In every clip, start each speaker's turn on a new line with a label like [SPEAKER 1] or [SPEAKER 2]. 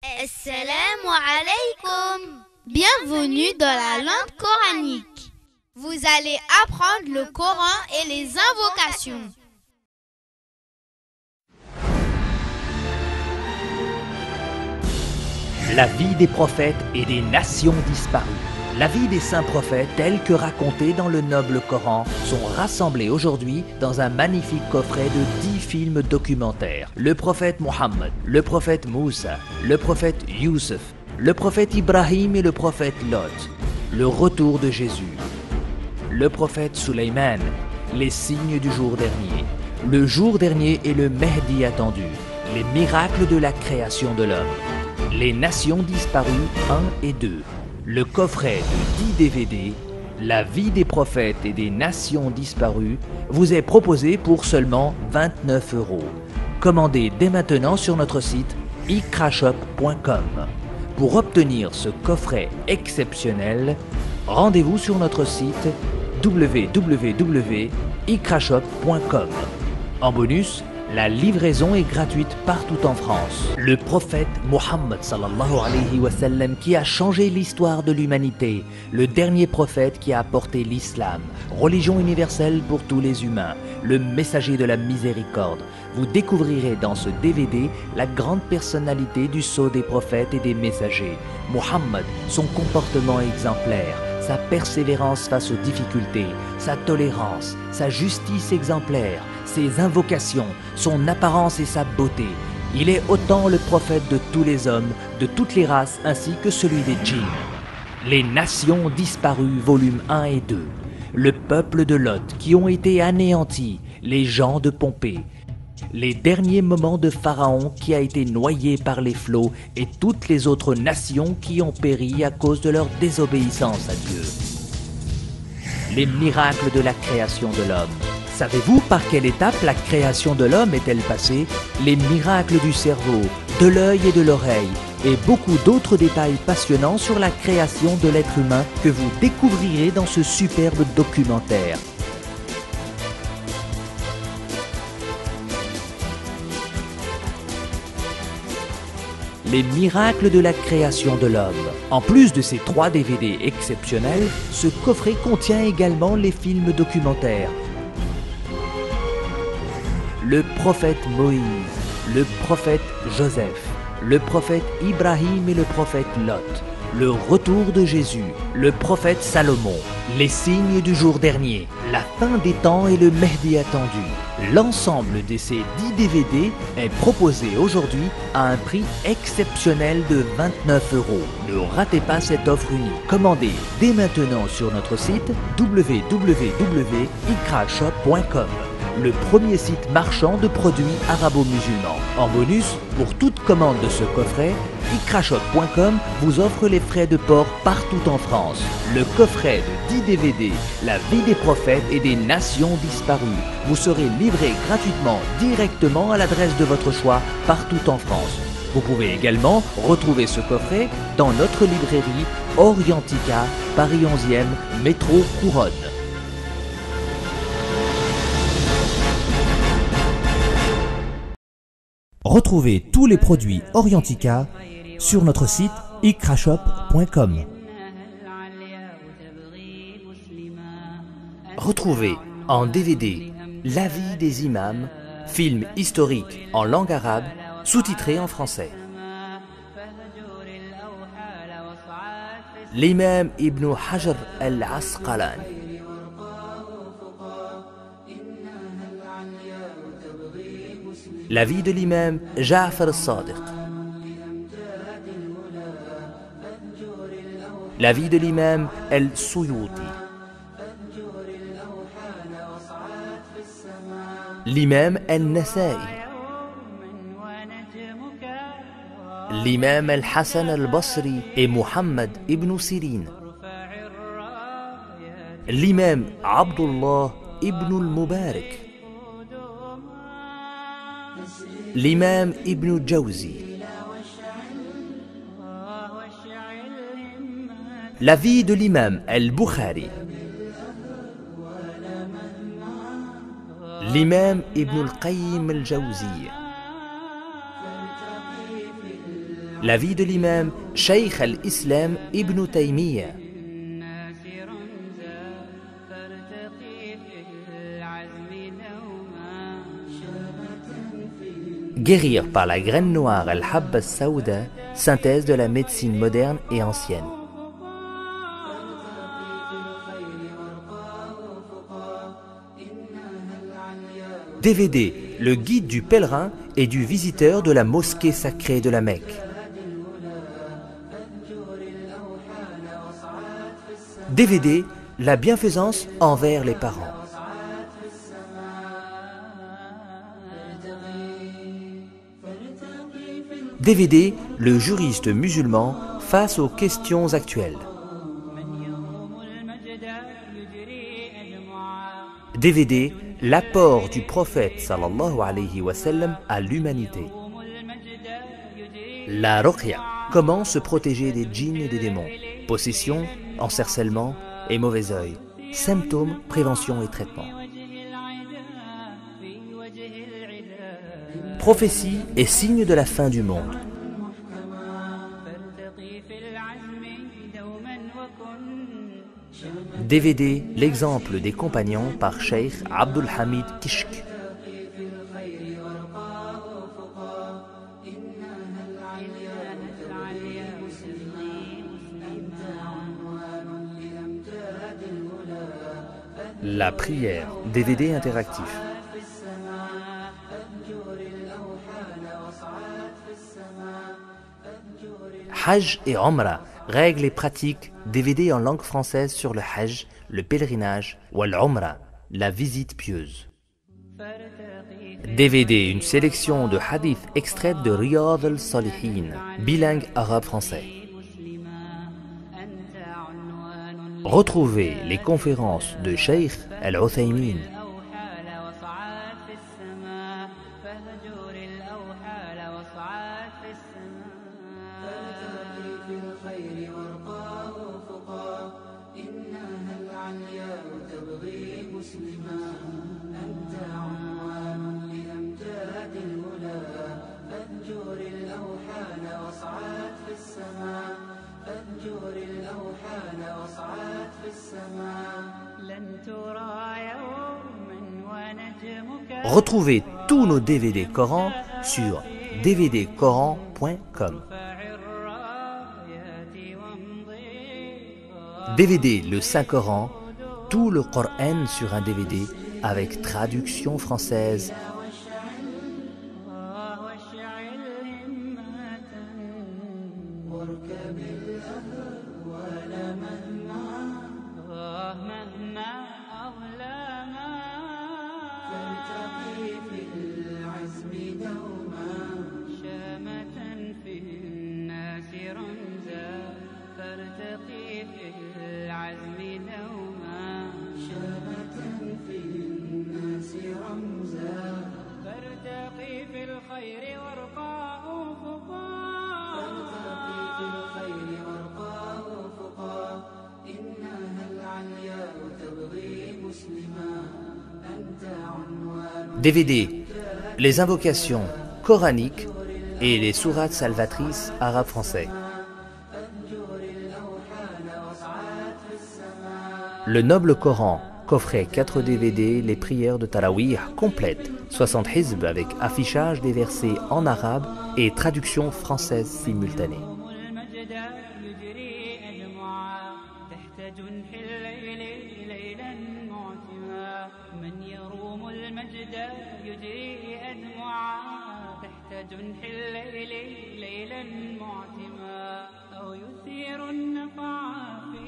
[SPEAKER 1] Assalamu alaikum. Bienvenue dans la langue coranique. Vous allez apprendre le Coran et les invocations.
[SPEAKER 2] La vie des prophètes et des nations disparues. La vie des saints prophètes, telle que racontée dans le noble Coran, sont rassemblées aujourd'hui dans un magnifique coffret de 10 films documentaires. Le prophète Mohammed, le prophète Moussa, le prophète Youssef, le prophète Ibrahim et le prophète Lot, le retour de Jésus, le prophète Sulayman, les signes du jour dernier, le jour dernier et le Mehdi attendu, les miracles de la création de l'homme, les nations disparues 1 et 2, le coffret de 10 DVD, la vie des prophètes et des nations disparues, vous est proposé pour seulement 29 €. Commandez dès maintenant sur notre site ikrashop.com. Pour obtenir ce coffret exceptionnel, rendez-vous sur notre site www.ikrashop.com. En bonus, la livraison est gratuite partout en France. Le prophète Mohammed sallallahu alayhi wa sallam qui a changé l'histoire de l'humanité, le dernier prophète qui a apporté l'islam, religion universelle pour tous les humains, le messager de la miséricorde. Vous découvrirez dans ce DVD la grande personnalité du sceau des prophètes et des messagers. Mohammed, son comportement exemplaire, sa persévérance face aux difficultés, sa tolérance, sa justice exemplaire, ses invocations, son apparence et sa beauté. Il est autant le prophète de tous les hommes, de toutes les races, ainsi que celui des djinns. Les nations disparues, volume 1 et 2. Le peuple de Lot qui ont été anéantis, les gens de Pompée. Les derniers moments de Pharaon qui a été noyé par les flots et toutes les autres nations qui ont péri à cause de leur désobéissance à Dieu. Les miracles de la création de l'homme. Savez-vous par quelle étape la création de l'homme est-elle passée? Les miracles du cerveau, de l'œil et de l'oreille, et beaucoup d'autres détails passionnants sur la création de l'être humain que vous découvrirez dans ce superbe documentaire. Les miracles de la création de l'homme. En plus de ces 3 DVD exceptionnels, ce coffret contient également les films documentaires. Le prophète Moïse, le prophète Joseph, le prophète Ibrahim et le prophète Lot, le retour de Jésus, le prophète Salomon, les signes du jour dernier, la fin des temps et le Mehdi attendu. L'ensemble de ces 10 DVD est proposé aujourd'hui à un prix exceptionnel de 29 €. Ne ratez pas cette offre unique. Commandez dès maintenant sur notre site www.ikrashop.com. le premier site marchand de produits arabo-musulmans. En bonus, pour toute commande de ce coffret, ikrashop.com vous offre les frais de port partout en France. Le coffret de 10 DVD, la vie des prophètes et des nations disparues, vous serez livré gratuitement directement à l'adresse de votre choix partout en France. Vous pouvez également retrouver ce coffret dans notre librairie Orientica, Paris 11e, métro Couronne. Retrouvez tous les produits Orientica sur notre site ikrashop.com. Retrouvez en DVD La vie des imams, film historique en langue arabe, sous-titré en français. L'imam Ibn Hajar al-Asqalani. La vie de l'imam Ja'far al-Sadiq. La vie de l'imam al-Suyuti. L'imam al-Nasa'i. L'imam al-Hassan al-Basri et Muhammad ibn Sirin. L'imam Abdullah ibn al-Mubarak. L'imam Ibn Jawzi. La vie de l'imam al-Bukhari. L'imam Ibn al-Qayyim al-Jawziyya. la vie de l'imam Cheikh al-Islam Ibn Taymiyyah. Guérir par la graine noire al-Habba al-Saouda, synthèse de la médecine moderne et ancienne. DVD, le guide du pèlerin et du visiteur de la mosquée sacrée de la Mecque. DVD, la bienfaisance envers les parents. DVD, le juriste musulman face aux questions actuelles. DVD, l'apport du prophète sallallahu alayhi wa sallam à l'humanité. La ruqya, comment se protéger des djinns et des démons. Possession, encercellement et mauvais œil. Symptômes, prévention et traitement. Prophétie et signe de la fin du monde. DVD, l'exemple des compagnons par Cheikh Abdul Hamid Kishk. La prière, DVD interactif. Hajj et Omra, règles et pratiques, DVD en langue française sur le Hajj, le pèlerinage, ou l'Omra, la visite pieuse. DVD, une sélection de hadiths extraits de Riyad al-Salihin, bilingue arabe-français. Retrouvez les conférences de Cheikh Al-Uthaymin. Retrouvez tous nos DVD Coran sur dvdcoran.com. DVD le Saint-Coran, tout le Coran sur un DVD avec traduction française. DVD, les invocations coraniques et les sourates salvatrices arabe-français. Le Noble Coran, coffret 4 DVD, les prières de Tarawih complètes, 60 hizb avec affichage des versets en arabe et traduction française simultanée.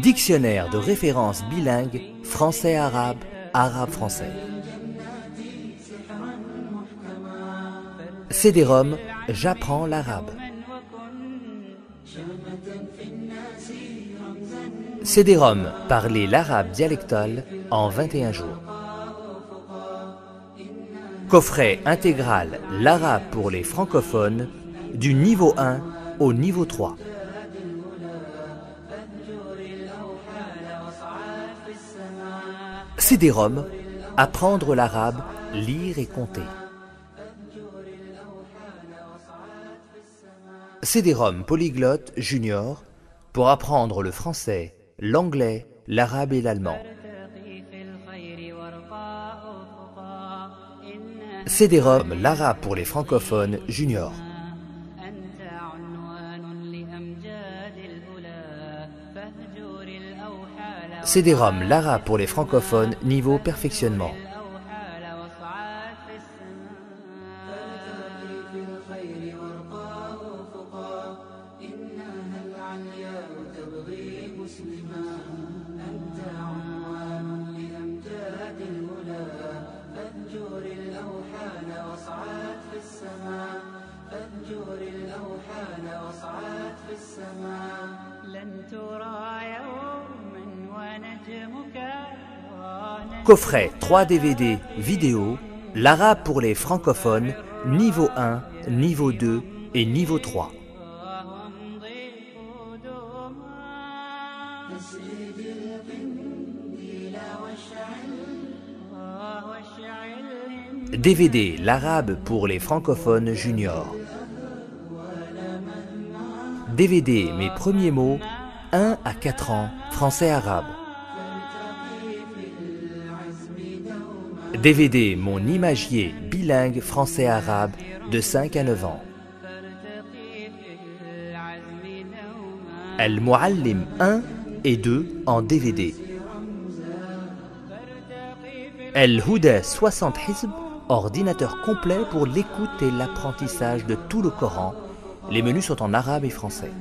[SPEAKER 2] Dictionnaire de référence bilingue français-arabe, arabe-français. CD-ROM, j'apprends l'arabe. CD-ROM, parler l'arabe dialectal en 21 jours. Coffret intégral l'arabe pour les francophones du niveau 1 au niveau 3. CD-ROM, apprendre l'arabe, lire et compter. CD-ROM polyglotte junior pour apprendre le français, l'anglais, l'arabe et l'allemand. CD-ROM l'arabe pour les francophones junior. CD-ROM l'arabe pour les francophones niveau perfectionnement. Coffret 3 DVD vidéo, l'arabe pour les francophones, niveau 1, niveau 2 et niveau 3. DVD l'arabe pour les francophones juniors. DVD mes premiers mots, 1 à 4 ans, français-arabe. DVD mon imagier bilingue français-arabe de 5 à 9 ans. El Muallim 1 et 2 en DVD. El Houda 60 Hizb, ordinateur complet pour l'écoute et l'apprentissage de tout le Coran. Les menus sont en arabe et français.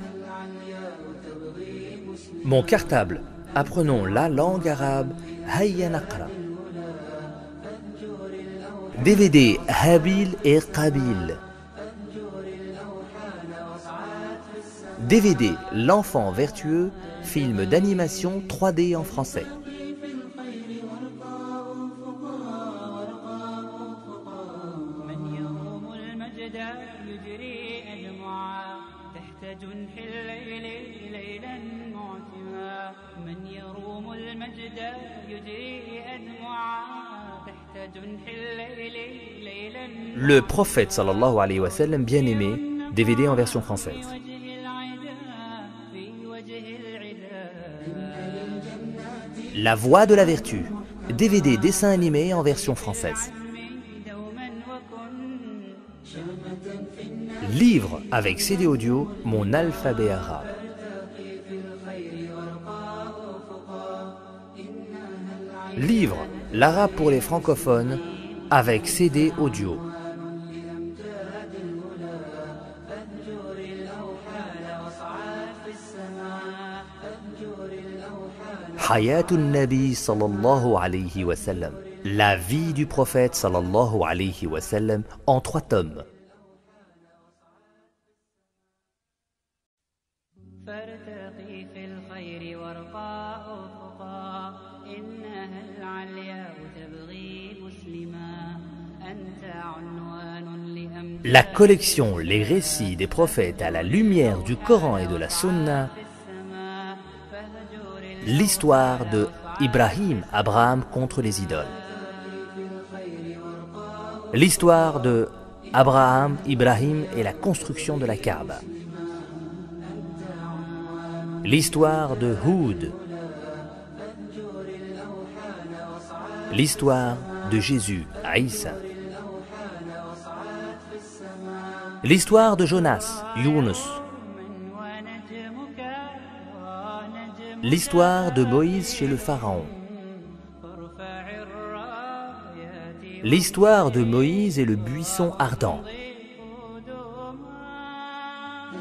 [SPEAKER 2] Mon cartable, apprenons la langue arabe, Hayya Naqra. DVD Habil et Qabil. DVD L'enfant vertueux, film d'animation 3D en français. Le prophète sallallahu alayhi wa sallam bien-aimé, DVD en version française. La voix de la vertu, DVD dessin animé en version française. Livre avec CD audio, mon alphabet arabe. Livre, l'arabe pour les francophones, avec CD audio. Hayatun Nabi sallallahu alayhi wa sallam. La vie du prophète sallallahu alayhi wa sallam en 3 tomes. La collection Les récits des prophètes à la lumière du Coran et de la Sunna. L'histoire de Ibrahim, Abraham contre les idoles. L'histoire de Abraham, Ibrahim et la construction de la Kaaba. L'histoire de Houd. L'histoire de Jésus, Isa. L'histoire de Jonas, Yunus. L'histoire de Moïse chez le Pharaon. L'histoire de Moïse et le buisson ardent.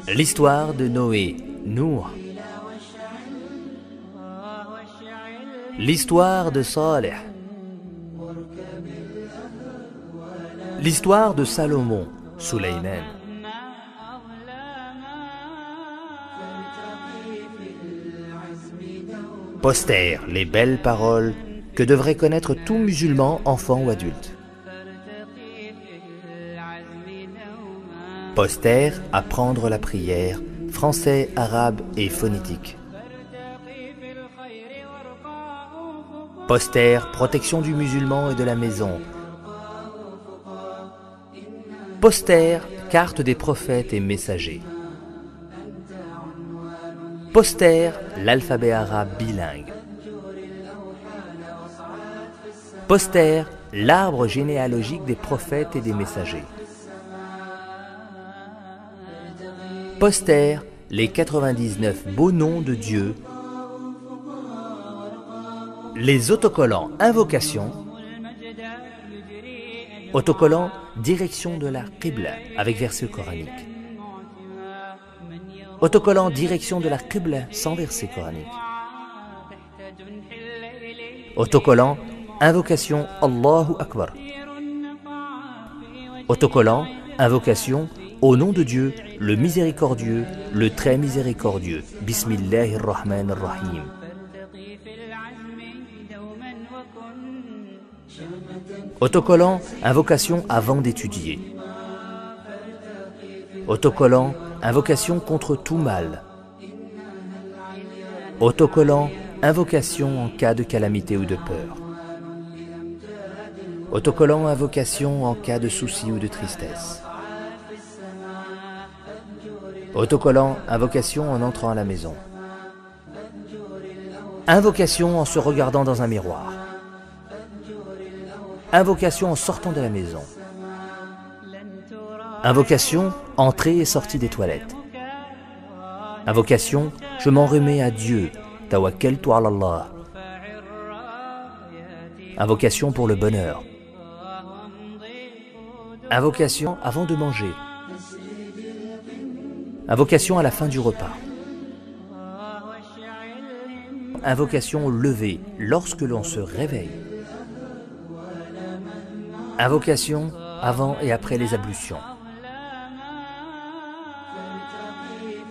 [SPEAKER 2] L'histoire de Noé, Nour. L'histoire de Saleh. L'histoire de Salomon, Sulayman. Poster, les belles paroles que devrait connaître tout musulman, enfant ou adulte. Poster, apprendre la prière, français, arabe et phonétique. Poster, protection du musulman et de la maison. Poster, carte des prophètes et messagers. Poster, l'alphabet arabe bilingue. Poster, l'arbre généalogique des prophètes et des messagers. Poster, les 99 beaux noms de Dieu. Les autocollants invocation. Autocollant direction de la Qibla avec verset coranique. Autocollant direction de la Qibla sans verset coranique. Autocollant invocation Allahu Akbar. Autocollant invocation au nom de Dieu, le miséricordieux, le très miséricordieux. Bismillahirrahmanirrahim. Autocollant invocation avant d'étudier. Autocollant invocation contre tout mal. Autocollant invocation en cas de calamité ou de peur. Autocollant invocation en cas de souci ou de tristesse. Autocollant invocation en entrant à la maison. Invocation en se regardant dans un miroir. Invocation en sortant de la maison. Invocation, entrée et sortie des toilettes. Invocation, je m'en remets à Dieu. Tawakkaltu ala Allah. Invocation pour le bonheur. Invocation avant de manger. Invocation à la fin du repas. Invocation au lever, lorsque l'on se réveille. Invocation avant et après les ablutions.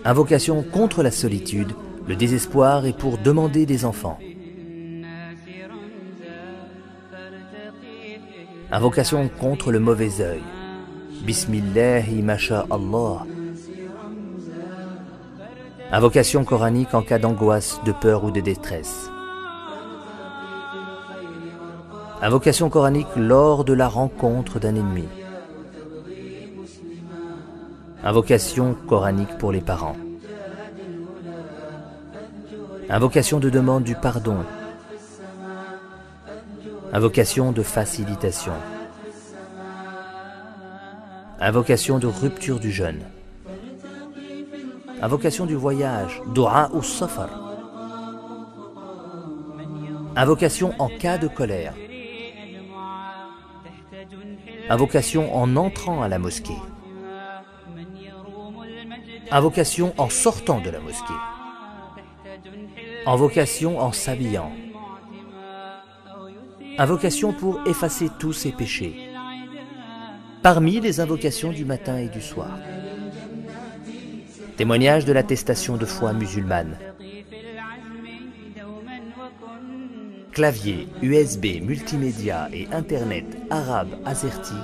[SPEAKER 2] Invocation contre la solitude, le désespoir et pour demander des enfants. Invocation contre le mauvais œil. Bismillahi masha'Allah. Invocation coranique en cas d'angoisse, de peur ou de détresse. Invocation coranique lors de la rencontre d'un ennemi. Invocation coranique pour les parents. Invocation de demande du pardon. Invocation de facilitation. Invocation de rupture du jeûne. Invocation du voyage, Dua ou Safar. Invocation en cas de colère. Invocation en entrant à la mosquée. Invocation en sortant de la mosquée. Invocation en s'habillant. Invocation pour effacer tous ses péchés. Parmi les invocations du matin et du soir. Témoignage de l'attestation de foi musulmane. Clavier, USB, multimédia et Internet arabe azerty,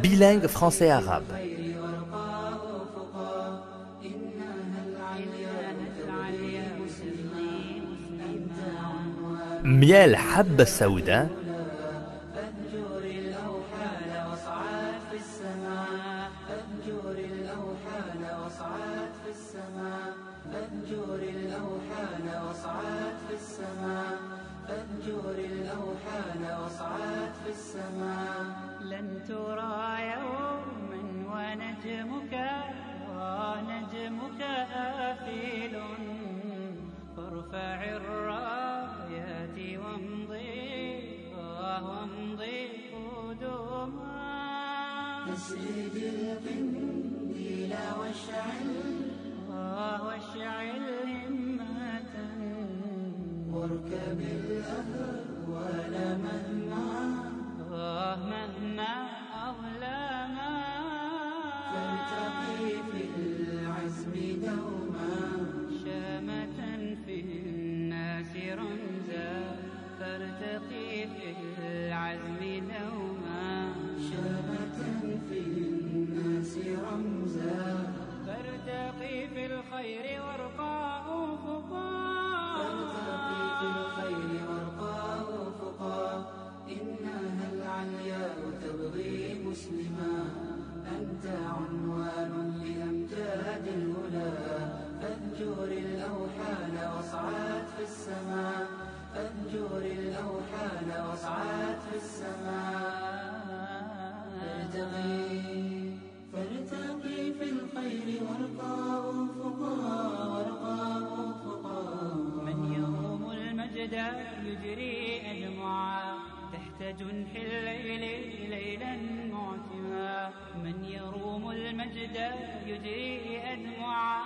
[SPEAKER 2] bilingue français-arabe. Miel habba saouda.
[SPEAKER 3] لن ترى يوما ونجمك آفل فارفع الرايات وامضي قدما تسجد القنديل واشعل همة واركب الأهوال مهما أظلما فارتقي في العزم دوما شامة في الناس رمزا فارتقي في العزم دوما شامة في الناس رمزا فارتقي في الخير وارقى أفقا فارتقي في الخير وارقى أفقا إنها العلياء تبغي مسلما أنت عنوان لأمجاد الهدى فانجر الأوحال يجري أدمعا تحت جنح الليل ليلا معتما من يروم المجد يجري أدمعا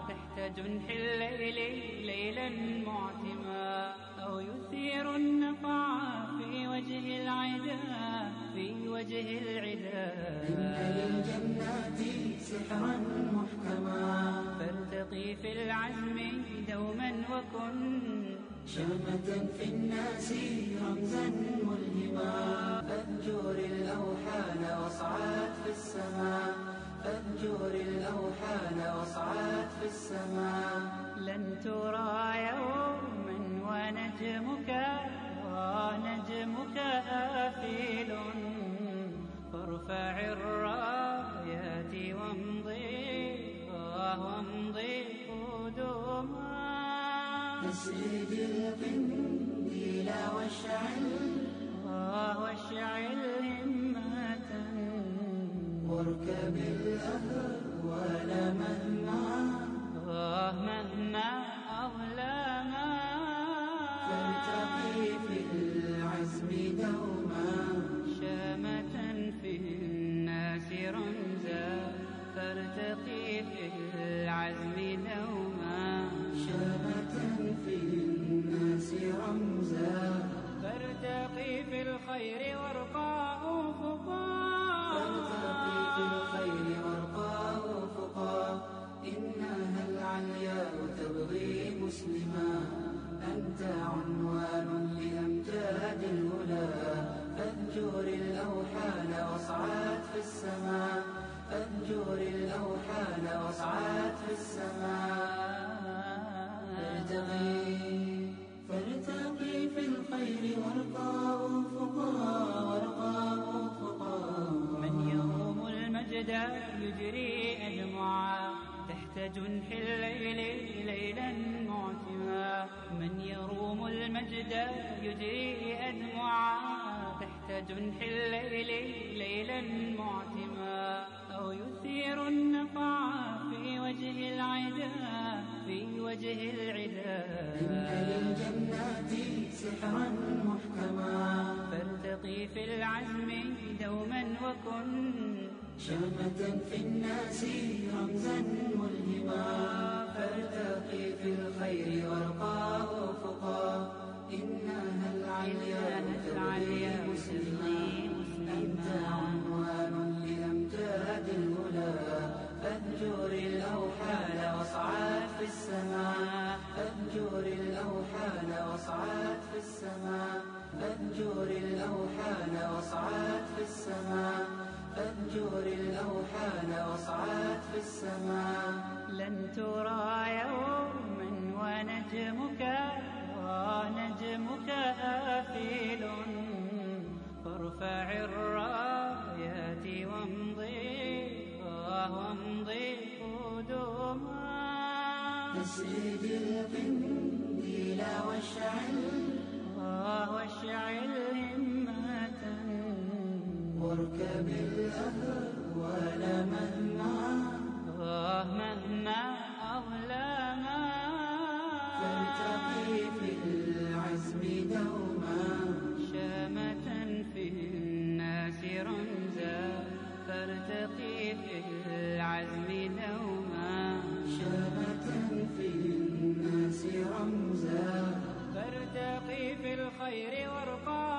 [SPEAKER 3] تحت جنح الليل ليلا معتما أو يثير النقع في وجه العدا في وجه العدا
[SPEAKER 4] إن للجنات سحرا محكما
[SPEAKER 3] فارتقي في العزم دوما وكن
[SPEAKER 4] شامة في الناس رمزا ملهما فانجر الأوحال واصعد في السماء فانجر الأوحال واصعد في السماء
[SPEAKER 3] لن ترى يوما ونجمك آفل فارفع الرايات وامضي قدما
[SPEAKER 4] تسرد القنديل
[SPEAKER 3] واشعل همة
[SPEAKER 4] واركب الأهوال
[SPEAKER 3] مهما أظلما
[SPEAKER 4] فارتقي في العزم دوما
[SPEAKER 3] شامة في الناس رمزا فارتقي في العزم دوما
[SPEAKER 4] شامة في الناس رمزا
[SPEAKER 3] فارتقي في الخير وارقى
[SPEAKER 4] فارتقي في الخير وارقى أفقا إنها العلياء تبغي مسلما أنت عنوان لأمجاد الهدى فانجر الأوحال واصعد في السماء فانجر الأوحال واصعد في السماء فارتقي في الخير وارقى أفقا
[SPEAKER 3] من يروم المجد يجري أدمعا تحت جنح الليل ليلا معتما من يروم المجد يجري أدمعا تحت جنح الليل ليلا معتما أو يثير النقع في وجه العدا في وجه العدا
[SPEAKER 4] إن للجنات سحرا محكما
[SPEAKER 3] فارتقي في العزم دوما وكن
[SPEAKER 4] شامة في الناس رمزا ملهما فارتقي في الخير وارقى أفقا إنها العلياء تبغي مسلما أنت عنوان لأمجاد الهدى فانجر الأوحال واصعد في السماء فانجر الأوحال واصعد في السماء فانجر الأوحال واصعد في السماء فانجر الأوحال واصعد في السماء
[SPEAKER 3] لن ترى يوما ونجمك آفل فارفع الرايات وامضي قدما
[SPEAKER 4] تسرد القنديل
[SPEAKER 3] واشعل همة
[SPEAKER 4] واركب الأهوال
[SPEAKER 3] مهما أظلما
[SPEAKER 4] فارتقي في العزم دوما
[SPEAKER 3] شامة في الناس رمزا فارتقي في العزم دوما
[SPEAKER 4] شامة في الناس رمزا
[SPEAKER 3] فارتقي في الخير وارقى